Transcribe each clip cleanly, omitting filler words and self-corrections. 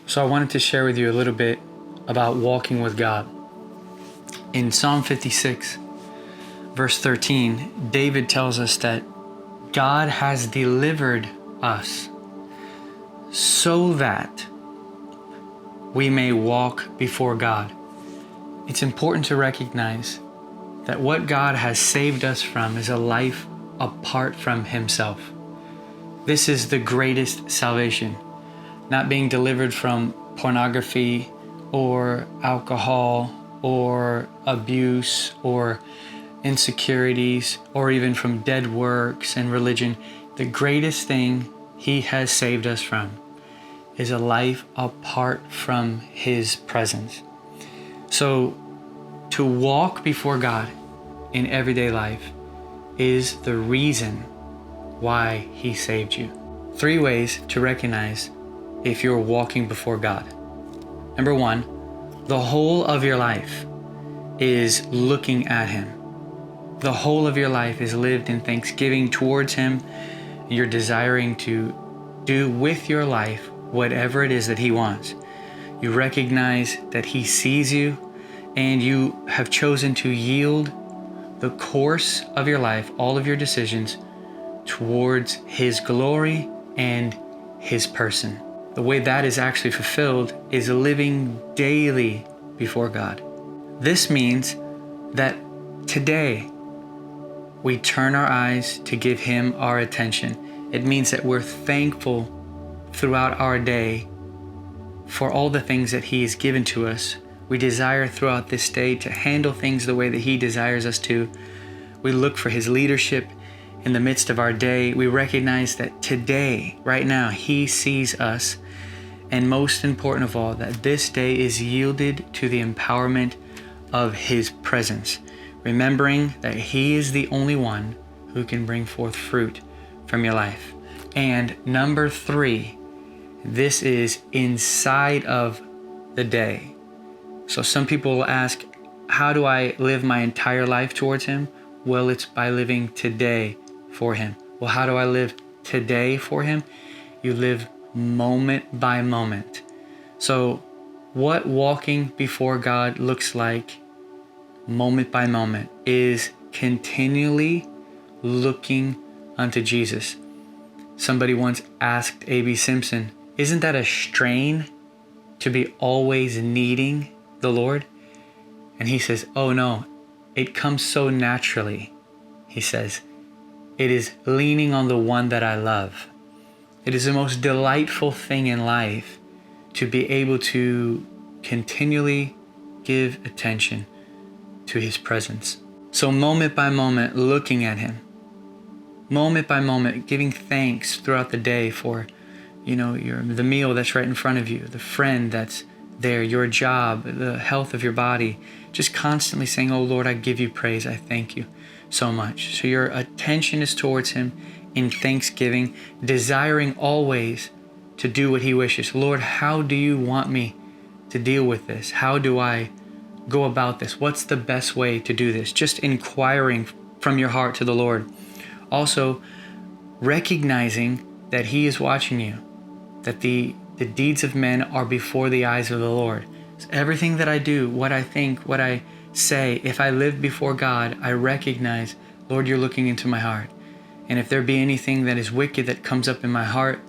So I wanted to share with you a little bit about walking with God. In Psalm 56, verse 13, David tells us that God has delivered us so that we may walk before God. It's important to recognize that what God has saved us from is a life apart from Himself. This is the greatest salvation. Not being delivered from pornography or alcohol or abuse or insecurities or even from dead works and religion. The greatest thing He has saved us from is a life apart from His presence. So to walk before God in everyday life is the reason why He saved you. 3 ways to recognize if you're walking before God. Number 1, the whole of your life is looking at Him. The whole of your life is lived in thanksgiving towards Him. You're desiring to do with your life whatever it is that He wants. You recognize that He sees you, and you have chosen to yield the course of your life, all of your decisions, towards His glory and His person. The way that is actually fulfilled is living daily before God. This means that today we turn our eyes to give Him our attention. It means that we're thankful throughout our day for all the things that He has given to us. We desire throughout this day to handle things the way that He desires us to. We look for His leadership in the midst of our day. We recognize that today, right now, He sees us. And most important of all, that this day is yielded to the empowerment of His presence. Remembering that He is the only one who can bring forth fruit from your life. And number 3, this is inside of the day. So some people will ask, how do I live my entire life towards Him? Well, it's by living today for Him. Well, how do I live today for Him? You live moment by moment. So what walking before God looks like moment by moment is continually looking unto Jesus. Somebody once asked A.B. Simpson, isn't that a strain to be always needing the Lord? And he says, oh no, it comes so naturally. He says, it is leaning on the one that I love. It is the most delightful thing in life to be able to continually give attention to His presence. So moment by moment, looking at Him. Moment by moment, giving thanks throughout the day for, the meal that's right in front of you, the friend that's there, your job, the health of your body. Just constantly saying, oh Lord, I give you praise. I thank you so much. So your attention is towards Him in thanksgiving, desiring always to do what He wishes. Lord, how do you want me to deal with this? How do I go about this? What's the best way to do this? Just inquiring from your heart to the Lord. Also, recognizing that He is watching you, that the deeds of men are before the eyes of the Lord. So everything that I do, what I think, what I say, if I live before God, I recognize, Lord, you're looking into my heart. And if there be anything that is wicked that comes up in my heart,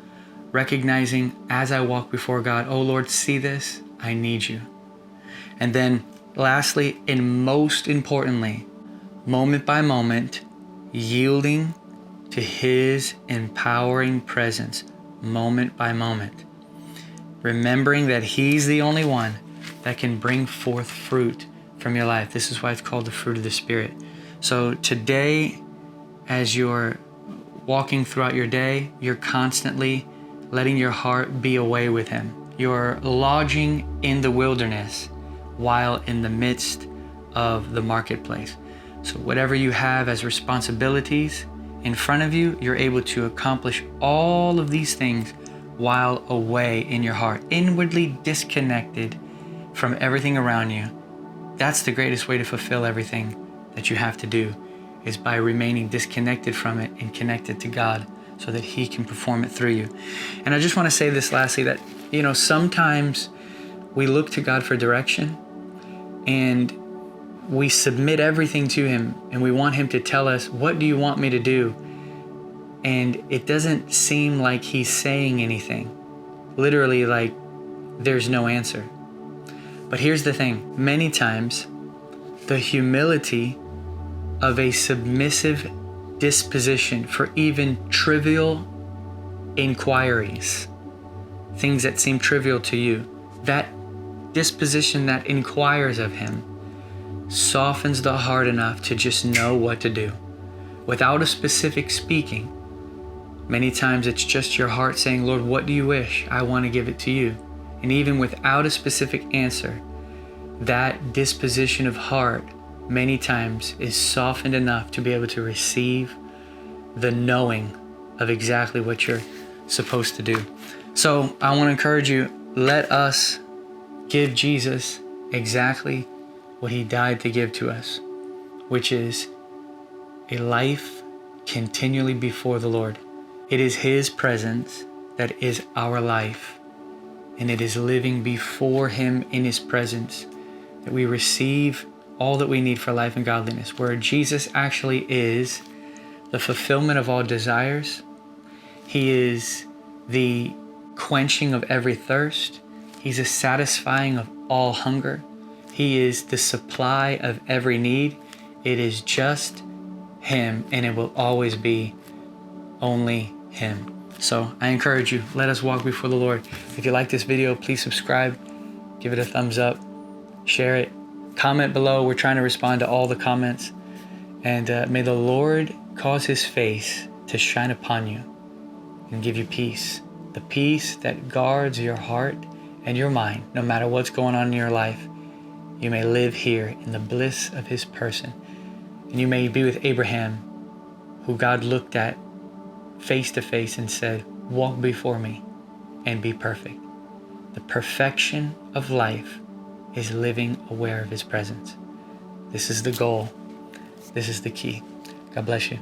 recognizing as I walk before God, oh Lord, see this, I need you. And then lastly, and most importantly, moment by moment, yielding to His empowering presence, moment by moment. Remembering that He's the only one that can bring forth fruit from your life. This is why it's called the fruit of the Spirit. So today, as you're walking throughout your day, you're constantly letting your heart be away with Him. You're lodging in the wilderness while in the midst of the marketplace. So whatever you have as responsibilities in front of you, you're able to accomplish all of these things while away in your heart, inwardly disconnected from everything around you. That's the greatest way to fulfill everything that you have to do, is by remaining disconnected from it and connected to God so that he can perform it through you. And I just want to say this lastly, that, sometimes we look to God for direction and we submit everything to him and we want him to tell us, what do you want me to do? And it doesn't seem like he's saying anything. Literally, like there's no answer. But here's the thing. Many times, the humility of a submissive disposition for even trivial inquiries, things that seem trivial to you, that disposition that inquires of him softens the heart enough to just know what to do. Without a specific speaking, many times it's just your heart saying, Lord, what do you wish? I want to give it to you. And even without a specific answer, that disposition of heart many times is softened enough to be able to receive the knowing of exactly what you're supposed to do. So I want to encourage you, let us give Jesus exactly what he died to give to us, which is a life continually before the Lord. It is his presence that is our life, and it is living before him in his presence that we receive all that we need for life and godliness, where Jesus actually is the fulfillment of all desires. He is the quenching of every thirst. He's a satisfying of all hunger. He is the supply of every need. It is just him, and it will always be only him. So I encourage you, let us walk before the Lord. If you like this video, please subscribe, give it a thumbs up, share it, comment below. We're trying to respond to all the comments. And may the Lord cause his face to shine upon you and give you peace. The peace that guards your heart and your mind, no matter what's going on in your life. You may live here in the bliss of his person. And you may be with Abraham, who God looked at face to face and said, walk before me and be perfect. The perfection of life is living aware of his presence. This is the goal. This is the key. God bless you.